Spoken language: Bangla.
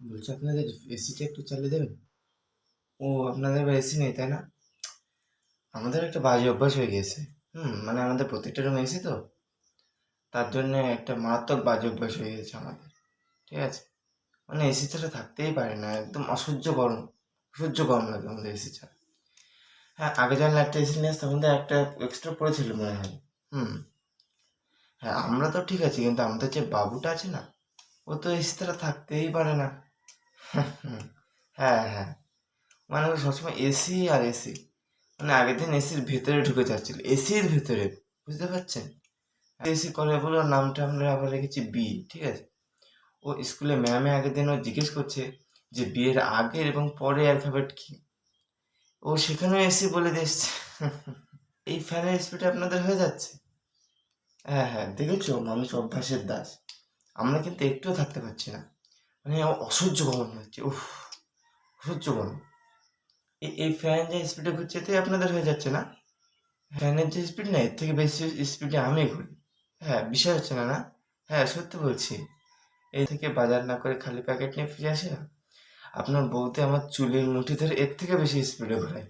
বলছি আপনাদের এসিটা একটু চালিয়ে দেবেন। ও আপনাদের এসি নেই তাই না? আমাদের একটা বাজে অভ্যাস হয়ে গিয়েছে। মানে আমাদের প্রত্যেকটা রুম এসি তো, তার জন্য একটা মারাত্মক বাজে অভ্যাস হয়ে গেছে আমাদের। ঠিক আছে, মানে এসি ছাড়া থাকতেই পারে না, একদম অসহ্য গরম। অসহ্য গরম লাগে আমাদের এসি ছাড়া। হ্যাঁ, আগে যখন একটা এসি নিয়ে আসতাম আমাদের একটা এক্সট্রা পড়েছিল মনে হয়। হুম। হ্যাঁ, আমরা তো ঠিক আছি, কিন্তু আমাদের যে বাবুটা আছে না, ও তো এসি ছাড়া থাকতেই পারে না। হুম। হ্যাঁ হ্যাঁ, মানে ও সবসময় এসি আর এসি। মানে আগের দিন এসির ভেতরে ঢুকে যাচ্ছিল, এসির ভেতরে, বুঝতে পারছেন? এসি করে বলে ওর নামটা আমরা আবার রেখেছি বি। ঠিক আছে, ও স্কুলে ম্যামে আগের দিন ও জিজ্ঞেস করছে যে বি এর আগের এবং পরের অ্যালফাবেট কি। ও সেখানেও এসি বলে দিচ্ছে। এই ফ্যানের স্পিড আপনাদের হয়ে যাচ্ছে। হ্যাঁ হ্যাঁ, দেখেছো, মানুষ অভ্যাসের দাস। আমরা কিন্তু একটুও থাকতে পারছি না, মানে অসহ্য গরম হচ্ছে, উফ, অসহ্য গরম। এই ফ্যান যে স্পিডে ঘুরছে এতে আপনাদের হয়ে যাচ্ছে না? ফ্যানের যে স্পিড না, এর থেকে বেশি স্পিডে আমি ঘুরি। হ্যাঁ, বিষয় হচ্ছে না না? হ্যাঁ, সত্যি বলছি। এই থেকে বাজার না করে খালি প্যাকেট নিয়ে ফিরে আসি না, আপনার বউতে আমার চুলের মুঠি ধরে এর থেকে বেশি স্পিডে ঘোরায়।